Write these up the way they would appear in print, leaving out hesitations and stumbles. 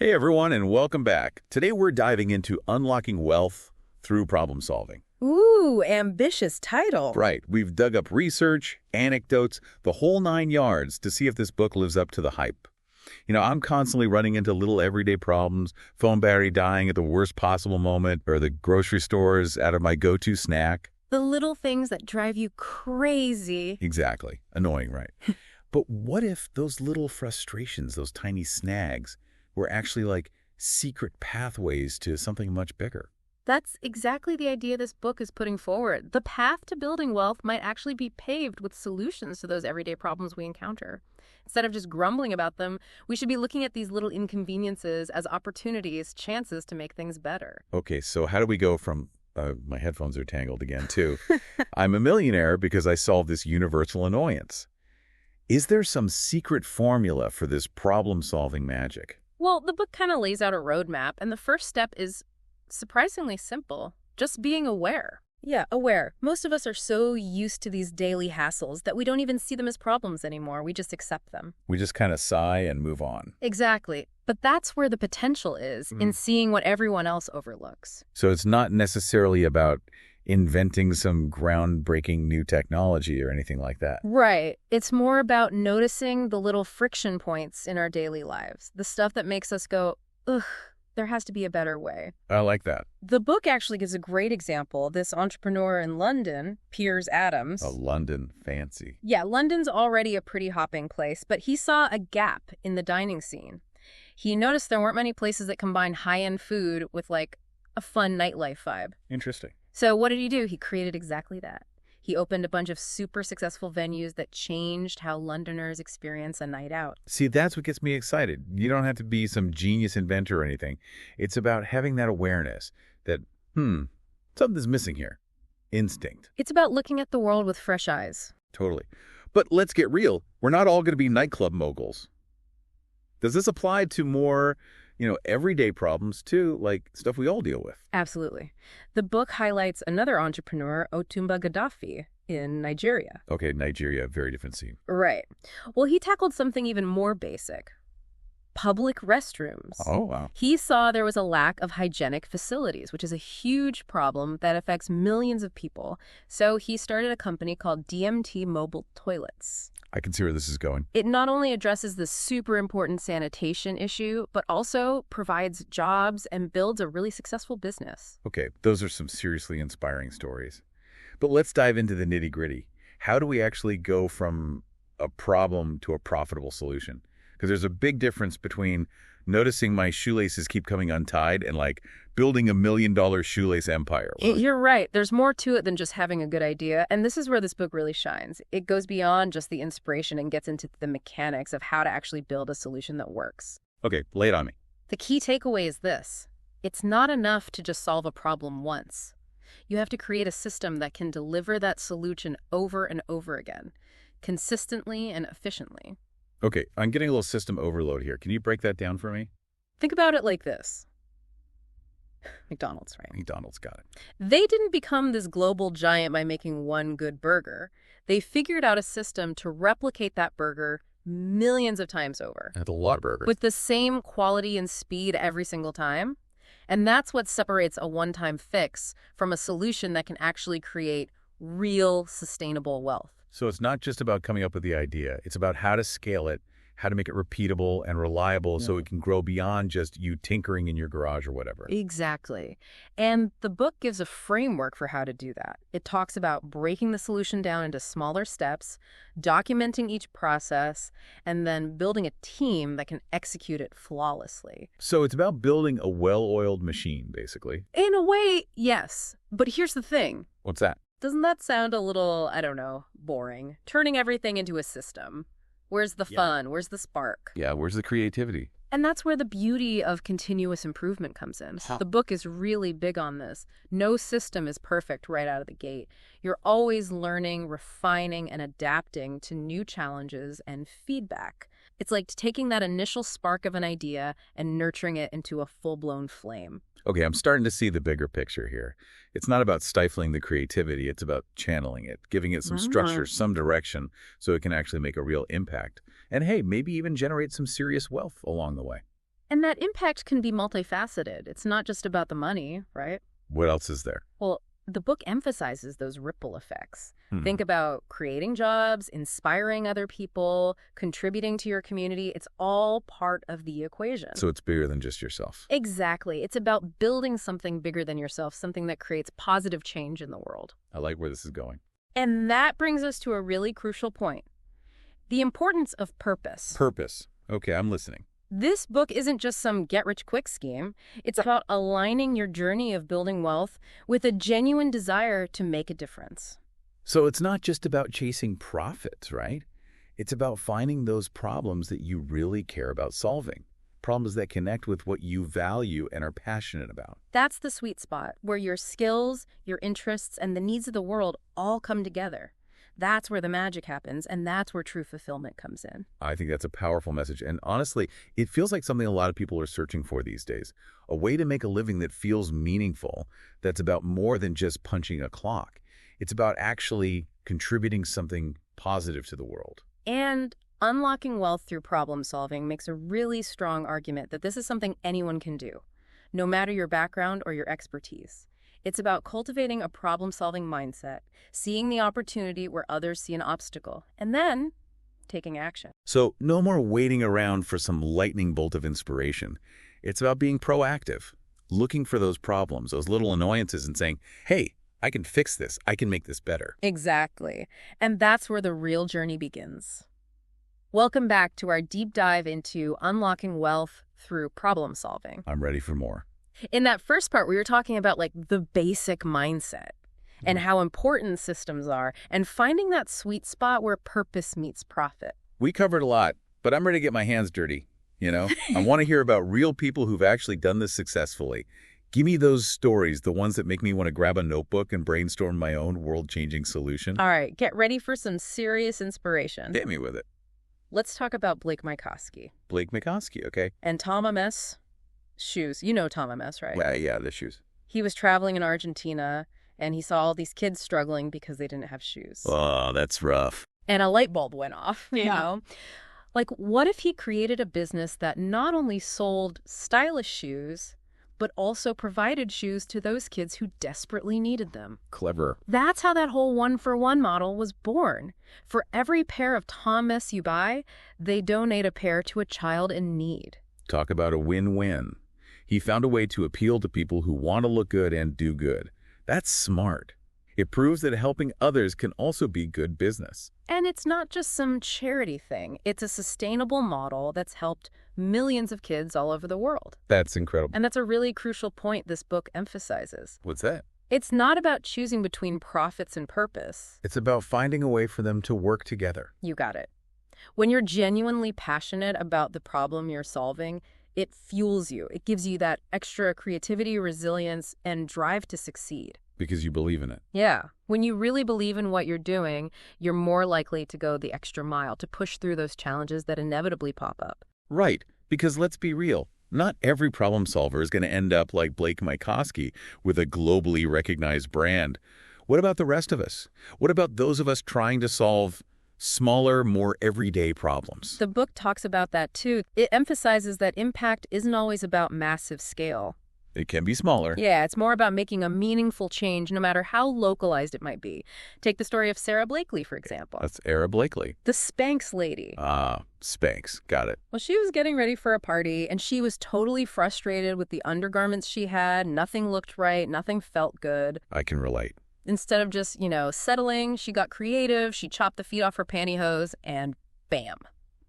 Hey everyone, and welcome back. Today we're diving into unlocking wealth through problem solving. Ooh, ambitious title. Right, we've dug up research, anecdotes, the whole 9 yards to see if this book lives up to the hype. I'm constantly running into little everyday problems, phone battery dying at the worst possible moment, or the grocery stores out of my go-to snack. The little things that drive you crazy. Exactly. Annoying, right? But what if those little frustrations, those tiny snags, were actually like secret pathways to something much bigger? That's exactly the idea this book is putting forward. The path to building wealth might actually be paved with solutions to those everyday problems we encounter. Instead of just grumbling about them, we should be looking at these little inconveniences as opportunities, chances to make things better. Okay, so how do we go from, my headphones are tangled again too, I'm a millionaire because I solved this universal annoyance? Is there some secret formula for this problem-solving magic? Well, the book kind of lays out a roadmap, and the first step is surprisingly simple. Just being aware. Yeah, aware. Most of us are so used to these daily hassles that we don't even see them as problems anymore. We just accept them. We just kind of sigh and move on. Exactly. But that's where the potential is, in seeing what everyone else overlooks. So it's not necessarily about inventing some groundbreaking new technology or anything like that. Right. It's more about noticing the little friction points in our daily lives, the stuff that makes us go, ugh, there has to be a better way. I like that. The book actually gives a great example. This entrepreneur in London, Piers Adams. Oh, London, fancy. Yeah, London's already a pretty hopping place, but he saw a gap in the dining scene. He noticed there weren't many places that combine high-end food with, like, a fun nightlife vibe. Interesting. So what did he do? He created exactly that. He opened a bunch of super successful venues that changed how Londoners experience a night out. See, that's what gets me excited. You don't have to be some genius inventor or anything. It's about having that awareness that, something's missing here. Instinct. It's about looking at the world with fresh eyes. Totally. But let's get real. We're not all going to be nightclub moguls. Does this apply to more, everyday problems too, like stuff we all deal with? Absolutely. The book highlights another entrepreneur, Otumba Gaddafi, in Nigeria. Okay, Nigeria, very different scene. Right. Well, he tackled something even more basic. Public restrooms. Oh, wow. He saw there was a lack of hygienic facilities, which is a huge problem that affects millions of people. So he started a company called DMT Mobile Toilets. I can see where this is going. It not only addresses the super important sanitation issue, but also provides jobs and builds a really successful business. Okay, those are some seriously inspiring stories. But let's dive into the nitty-gritty. How do we actually go from a problem to a profitable solution? Because there's a big difference between noticing my shoelaces keep coming untied and like building $1 million shoelace empire. You're right. There's more to it than just having a good idea. And this is where this book really shines. It goes beyond just the inspiration and gets into the mechanics of how to actually build a solution that works. Okay, lay it on me. The key takeaway is this. It's not enough to just solve a problem once. You have to create a system that can deliver that solution over and over again, consistently and efficiently. Okay, I'm getting a little system overload here. Can you break that down for me? Think about it like this. McDonald's, right? McDonald's, got it. They didn't become this global giant by making one good burger. They figured out a system to replicate that burger millions of times over. That's a lot of burgers. With the same quality and speed every single time. And that's what separates a one-time fix from a solution that can actually create real sustainable wealth. So it's not just about coming up with the idea. It's about how to scale it, how to make it repeatable and reliable so it can grow beyond just you tinkering in your garage or whatever. Exactly. And the book gives a framework for how to do that. It talks about breaking the solution down into smaller steps, documenting each process, and then building a team that can execute it flawlessly. So it's about building a well-oiled machine, basically. In a way, yes. But here's the thing. What's that? Doesn't that sound a little, I don't know, boring? Turning everything into a system. Where's the fun? Where's the spark? Yeah, where's the creativity? And that's where the beauty of continuous improvement comes in. The book is really big on this. No system is perfect right out of the gate. You're always learning, refining, and adapting to new challenges and feedback. It's like taking that initial spark of an idea and nurturing it into a full-blown flame. Okay, I'm starting to see the bigger picture here. It's not about stifling the creativity. It's about channeling it, giving it some structure, some direction, so it can actually make a real impact. And hey, maybe even generate some serious wealth along the way. And that impact can be multifaceted. It's not just about the money, right? What else is there? Well, the book emphasizes those ripple effects. Think about creating jobs, inspiring other people, contributing to your community. It's all part of the equation. So it's bigger than just yourself. Exactly. It's about building something bigger than yourself, something that creates positive change in the world. I like where this is going. And that brings us to a really crucial point. The importance of purpose. Purpose. Okay, I'm listening. This book isn't just some get-rich-quick scheme. It's about aligning your journey of building wealth with a genuine desire to make a difference. So it's not just about chasing profits, right? It's about finding those problems that you really care about solving. Problems that connect with what you value and are passionate about. That's the sweet spot, where your skills, your interests, and the needs of the world all come together. That's where the magic happens, and that's where true fulfillment comes in. I think that's a powerful message. And honestly, it feels like something a lot of people are searching for these days. A way to make a living that feels meaningful, that's about more than just punching a clock. It's about actually contributing something positive to the world. And unlocking wealth through problem solving makes a really strong argument that this is something anyone can do, no matter your background or your expertise. It's about cultivating a problem-solving mindset, seeing the opportunity where others see an obstacle, and then taking action. So no more waiting around for some lightning bolt of inspiration. It's about being proactive, looking for those problems, those little annoyances, and saying, hey, I can fix this. I can make this better. Exactly. And that's where the real journey begins. Welcome back to our deep dive into unlocking wealth through problem solving. I'm ready for more. In that first part, we were talking about the basic mindset and how important systems are and finding that sweet spot where purpose meets profit. We covered a lot, but I'm ready to get my hands dirty. I want to hear about real people who've actually done this successfully. Give me those stories, the ones that make me want to grab a notebook and brainstorm my own world-changing solution. All right, get ready for some serious inspiration. Hit me with it. Let's talk about Blake Mycoskie. Blake Mycoskie, okay. And Tom Ames shoes. You know Tom Ames, right? Yeah, the shoes. He was traveling in Argentina, and he saw all these kids struggling because they didn't have shoes. Oh, that's rough. And a light bulb went off, you know? What if he created a business that not only sold stylish shoes, but also provided shoes to those kids who desperately needed them? Clever. That's how that whole one-for-one model was born. For every pair of Tom Ames you buy, they donate a pair to a child in need. Talk about a win-win. He found a way to appeal to people who want to look good and do good. That's smart. It proves that helping others can also be good business. And it's not just some charity thing. It's a sustainable model that's helped millions of kids all over the world. That's incredible. And that's a really crucial point this book emphasizes. What's that? It's not about choosing between profits and purpose. It's about finding a way for them to work together. You got it. When you're genuinely passionate about the problem you're solving, it fuels you. It gives you that extra creativity, resilience, and drive to succeed. Because you believe in it. Yeah. When you really believe in what you're doing, you're more likely to go the extra mile, to push through those challenges that inevitably pop up. Right. Because let's be real. Not every problem solver is going to end up like Blake Mycoskie with a globally recognized brand. What about the rest of us? What about those of us trying to solve smaller, more everyday problems? The book talks about that too. It emphasizes that impact isn't always about massive scale. It can be smaller. Yeah, it's more about making a meaningful change, no matter how localized it might be. Take the story of Sarah Blakely, for example. That's Sarah Blakely. The Spanx lady. Spanx. Got it. Well, she was getting ready for a party, and she was totally frustrated with the undergarments she had. Nothing looked right. Nothing felt good. I can relate. Instead of just, settling, she got creative. She chopped the feet off her pantyhose, and bam,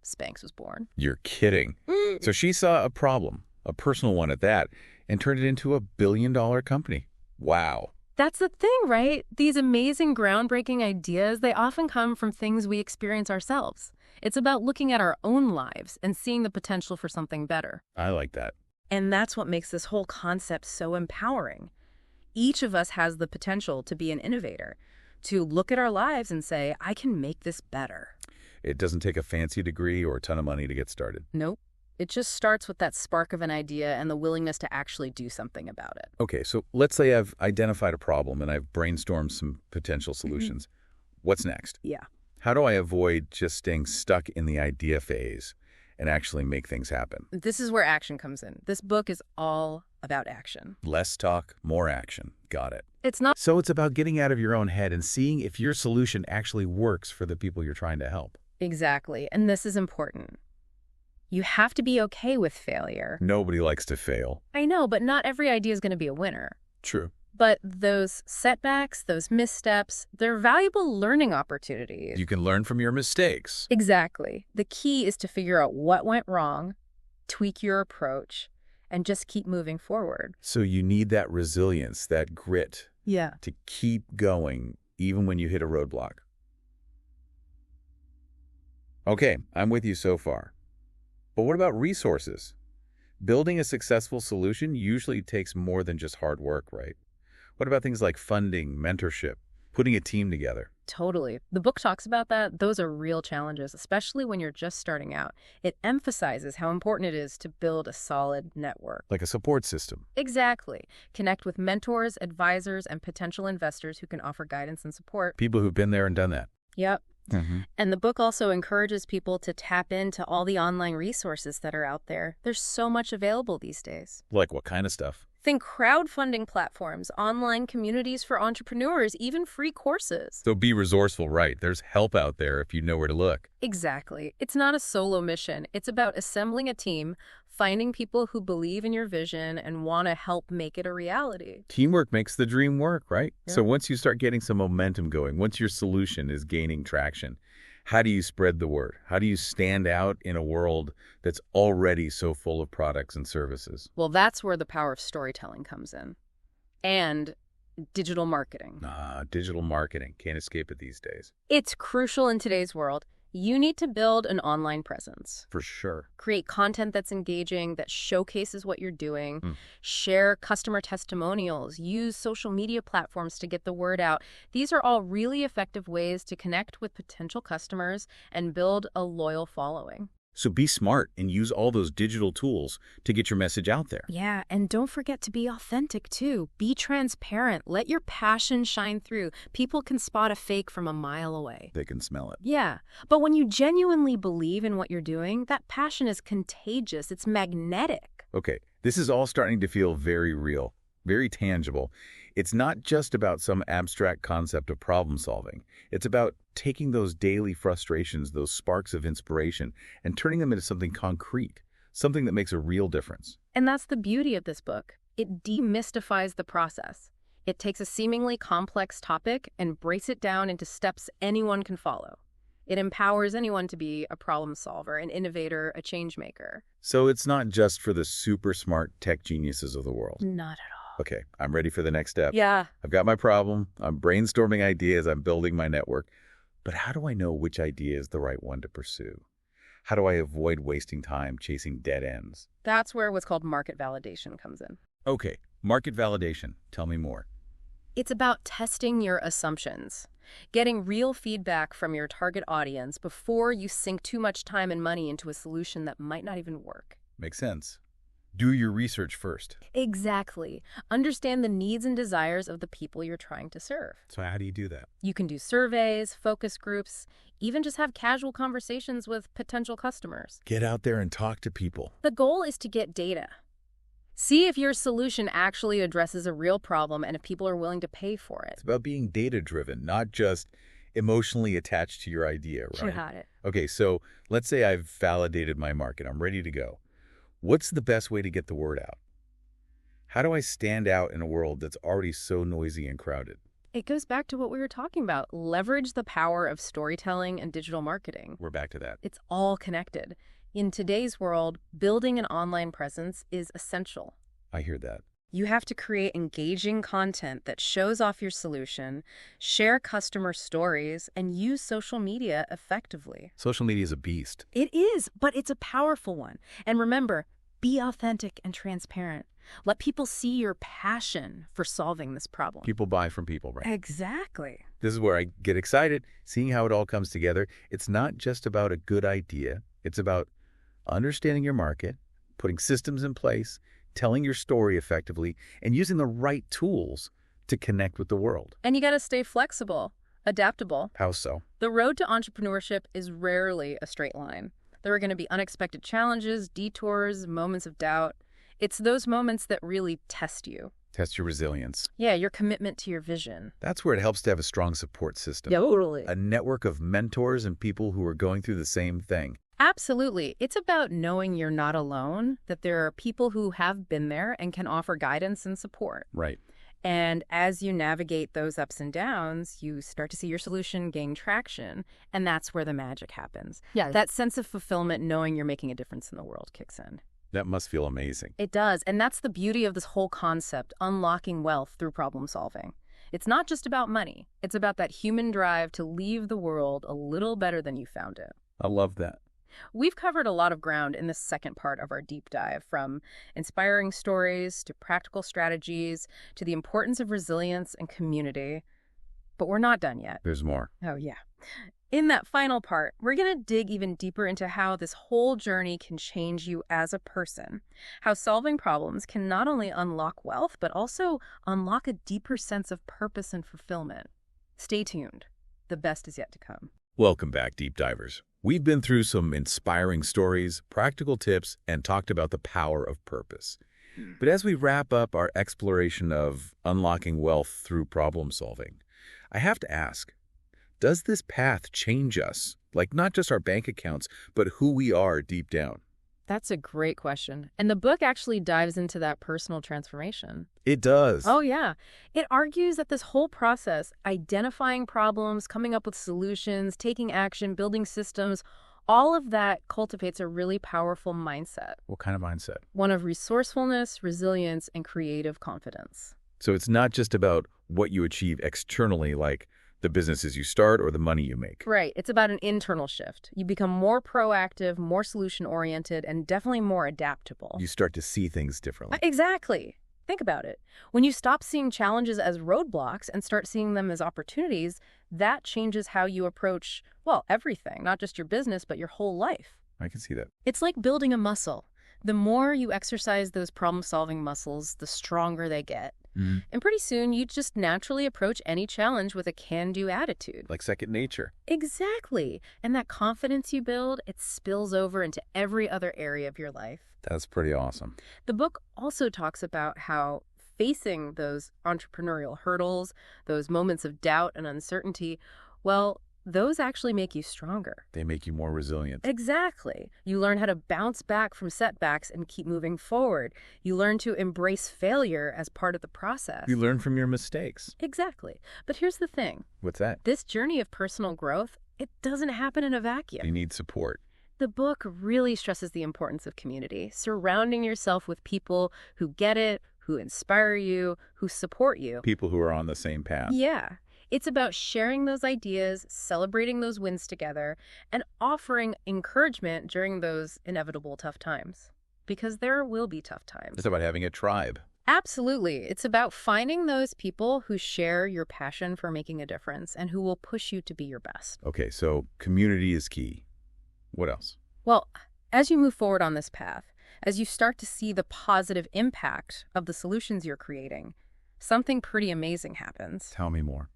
Spanx was born. You're kidding. So she saw a problem, a personal one at that, and turned it into $1 billion company. Wow. That's the thing, right? These amazing, groundbreaking ideas, they often come from things we experience ourselves. It's about looking at our own lives and seeing the potential for something better. I like that. And that's what makes this whole concept so empowering. Each of us has the potential to be an innovator, to look at our lives and say, I can make this better. It doesn't take a fancy degree or a ton of money to get started. Nope. It just starts with that spark of an idea and the willingness to actually do something about it. Okay, so let's say I've identified a problem and I've brainstormed some potential solutions. What's next? Yeah. How do I avoid just staying stuck in the idea phase and actually make things happen. This is where action comes in. This book is all about action. Less talk, more action. Got it. It's not So it's about getting out of your own head and seeing if your solution actually works for the people you're trying to help. exactly, and this is important. You have to be okay with failure. Nobody likes to fail. I know, but not every idea is going to be a winner. True. But those setbacks, those missteps, they're valuable learning opportunities. You can learn from your mistakes. Exactly. The key is to figure out what went wrong, tweak your approach, and just keep moving forward. So you need that resilience, that grit Yeah. to keep going even when you hit a roadblock. Okay, I'm with you so far. But what about resources? Building a successful solution usually takes more than just hard work, right? What about things like funding, mentorship, putting a team together? Totally. The book talks about that. Those are real challenges, especially when you're just starting out. It emphasizes how important it is to build a solid network. Like a support system. Exactly. Connect with mentors, advisors, and potential investors who can offer guidance and support. People who've been there and done that. Yep. And the book also encourages people to tap into all the online resources that are out there. There's so much available these days. Like what kind of stuff? Think crowdfunding platforms, online communities for entrepreneurs, even free courses. So be resourceful, right? There's help out there if you know where to look. Exactly. It's not a solo mission. It's about assembling a team, finding people who believe in your vision and want to help make it a reality. Teamwork makes the dream work, right? Yeah. So once you start getting some momentum going, once your solution is gaining traction, how do you spread the word? How do you stand out in a world that's already so full of products and services? Well, that's where the power of storytelling comes in. And digital marketing. Digital marketing. Can't escape it these days. It's crucial in today's world. You need to build an online presence. For sure. Create content that's engaging, that showcases what you're doing. Share customer testimonials. Use social media platforms to get the word out. These are all really effective ways to connect with potential customers and build a loyal following. So be smart and use all those digital tools to get your message out there. Yeah, and don't forget to be authentic, too. Be transparent. Let your passion shine through. People can spot a fake from a mile away. They can smell it. Yeah, but when you genuinely believe in what you're doing, that passion is contagious. It's magnetic. Okay, this is all starting to feel very real, very tangible. It's not just about some abstract concept of problem solving. It's about taking those daily frustrations, those sparks of inspiration, and turning them into something concrete, something that makes a real difference. And that's the beauty of this book. It demystifies the process. It takes a seemingly complex topic and breaks it down into steps anyone can follow. It empowers anyone to be a problem solver, an innovator, a change maker. So it's not just for the super smart tech geniuses of the world. Not at all. Okay, I'm ready for the next step. Yeah. I've got my problem. I'm brainstorming ideas. I'm building my network. But how do I know which idea is the right one to pursue? How do I avoid wasting time chasing dead ends? That's where what's called market validation comes in. Okay, market validation. Tell me more. It's about testing your assumptions, getting real feedback from your target audience before you sink too much time and money into a solution that might not even work. Makes sense. Do your research first. Exactly. Understand the needs and desires of the people you're trying to serve. So how do you do that? You can do surveys, focus groups, even just have casual conversations with potential customers. Get out there and talk to people. The goal is to get data. See if your solution actually addresses a real problem and if people are willing to pay for it. It's about being data-driven, not just emotionally attached to your idea, right? You got it. Okay, so let's say I've validated my market. I'm ready to go. What's the best way to get the word out? How do I stand out in a world that's already so noisy and crowded? It goes back to what we were talking about. Leverage the power of storytelling and digital marketing. We're back to that. It's all connected. In today's world, building an online presence is essential. I hear that. You have to create engaging content that shows off your solution, share customer stories, and use social media effectively. Social media is a beast. It is, but it's a powerful one. And remember, be authentic and transparent. Let people see your passion for solving this problem. People buy from people, right? Exactly. This is where I get excited, seeing how it all comes together. It's not just about a good idea. It's about understanding your market, putting systems in place, telling your story effectively, and using the right tools to connect with the world. And you got to stay flexible, adaptable. How so? The road to entrepreneurship is rarely a straight line. There are going to be unexpected challenges, detours, moments of doubt. It's those moments that really test you. Test your resilience. Yeah, your commitment to your vision. That's where it helps to have a strong support system. Yeah, totally. A network of mentors and people who are going through the same thing. Absolutely. It's about knowing you're not alone, that there are people who have been there and can offer guidance and support. Right. And as you navigate those ups and downs, you start to see your solution gain traction, and that's where the magic happens. Yeah. That sense of fulfillment, knowing you're making a difference in the world, kicks in. That must feel amazing. It does, and that's the beauty of this whole concept, unlocking wealth through problem solving. It's not just about money. It's about that human drive to leave the world a little better than you found it. I love that. We've covered a lot of ground in this second part of our deep dive, from inspiring stories to practical strategies to the importance of resilience and community. But we're not done yet. There's more. Oh, yeah. In that final part, we're going to dig even deeper into how this whole journey can change you as a person. How solving problems can not only unlock wealth, but also unlock a deeper sense of purpose and fulfillment. Stay tuned. The best is yet to come. Welcome back, Deep Divers. We've been through some inspiring stories, practical tips, and talked about the power of purpose. But as we wrap up our exploration of unlocking wealth through problem solving, I have to ask, does this path change us? Like not just our bank accounts, but who we are deep down? That's a great question. And the book actually dives into that personal transformation. It does. Oh, yeah. It argues that this whole process, identifying problems, coming up with solutions, taking action, building systems, all of that cultivates a really powerful mindset. What kind of mindset? One of resourcefulness, resilience, and creative confidence. So it's not just about what you achieve externally, like the businesses you start or the money you make. Right. It's about an internal shift. You become more proactive, more solution-oriented, and definitely more adaptable. You start to see things differently. Exactly. Think about it. When you stop seeing challenges as roadblocks and start seeing them as opportunities, that changes how you approach, well, everything, not just your business, but your whole life. I can see that. It's like building a muscle. The more you exercise those problem-solving muscles, the stronger they get. And pretty soon, you just naturally approach any challenge with a can-do attitude. Like second nature. Exactly. And that confidence you build, it spills over into every other area of your life. That's pretty awesome. The book also talks about how facing those entrepreneurial hurdles, those moments of doubt and uncertainty, well, those actually make you stronger. They make you more resilient. Exactly. You learn how to bounce back from setbacks and keep moving forward. You learn to embrace failure as part of the process. You learn from your mistakes. Exactly. But here's the thing. What's that? This journey of personal growth, it doesn't happen in a vacuum. You need support. The book really stresses the importance of community, surrounding yourself with people who get it, who inspire you, who support you. People who are on the same path. Yeah. It's about sharing those ideas, celebrating those wins together, and offering encouragement during those inevitable tough times. Because there will be tough times. It's about having a tribe. Absolutely. It's about finding those people who share your passion for making a difference and who will push you to be your best. Okay, so community is key. What else? Well, as you move forward on this path, as you start to see the positive impact of the solutions you're creating, something pretty amazing happens. Tell me more.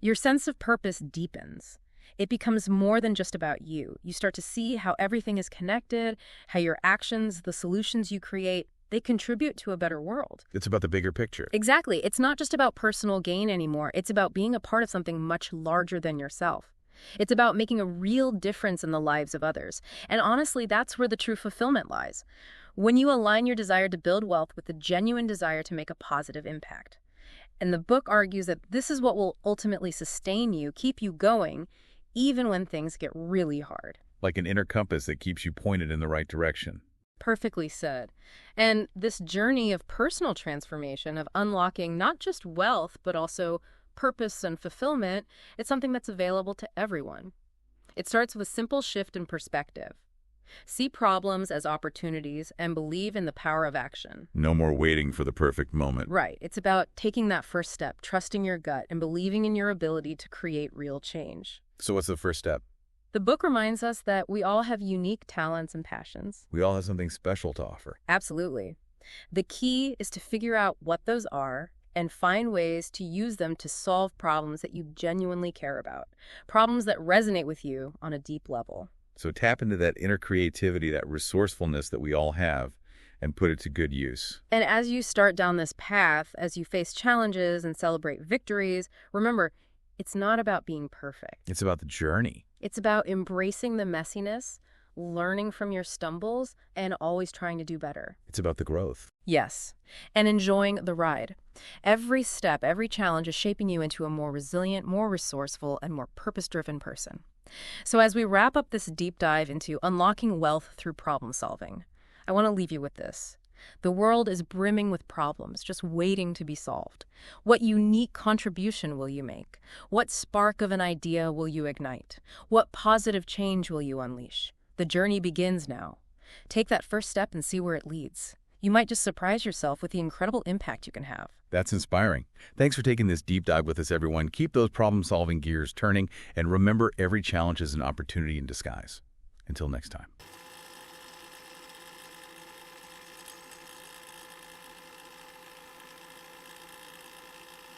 Your sense of purpose deepens. It becomes more than just about you. You start to see how everything is connected, how your actions, the solutions you create, they contribute to a better world. It's about the bigger picture. Exactly. It's not just about personal gain anymore. It's about being a part of something much larger than yourself. It's about making a real difference in the lives of others. And honestly, that's where the true fulfillment lies. When you align your desire to build wealth with the genuine desire to make a positive impact. And the book argues that this is what will ultimately sustain you, keep you going, even when things get really hard. Like an inner compass that keeps you pointed in the right direction. Perfectly said. And this journey of personal transformation, of unlocking not just wealth, but also purpose and fulfillment, it's something that's available to everyone. It starts with a simple shift in perspective. See problems as opportunities and believe in the power of action. No more waiting for the perfect moment. Right. It's about taking that first step, trusting your gut, and believing in your ability to create real change. So what's the first step? The book reminds us that we all have unique talents and passions. We all have something special to offer. Absolutely. The key is to figure out what those are and find ways to use them to solve problems that you genuinely care about, problems that resonate with you on a deep level. So tap into that inner creativity, that resourcefulness that we all have, and put it to good use. And as you start down this path, as you face challenges and celebrate victories, remember, it's not about being perfect. It's about the journey. It's about embracing the messiness, learning from your stumbles, and always trying to do better. It's about the growth. Yes, and enjoying the ride. Every step, every challenge is shaping you into a more resilient, more resourceful, and more purpose-driven person. So as we wrap up this deep dive into unlocking wealth through problem solving, I want to leave you with this. The world is brimming with problems, just waiting to be solved. What unique contribution will you make? What spark of an idea will you ignite? What positive change will you unleash? The journey begins now. Take that first step and see where it leads. You might just surprise yourself with the incredible impact you can have. That's inspiring. Thanks for taking this deep dive with us, everyone. Keep those problem-solving gears turning, and remember, every challenge is an opportunity in disguise. Until next time.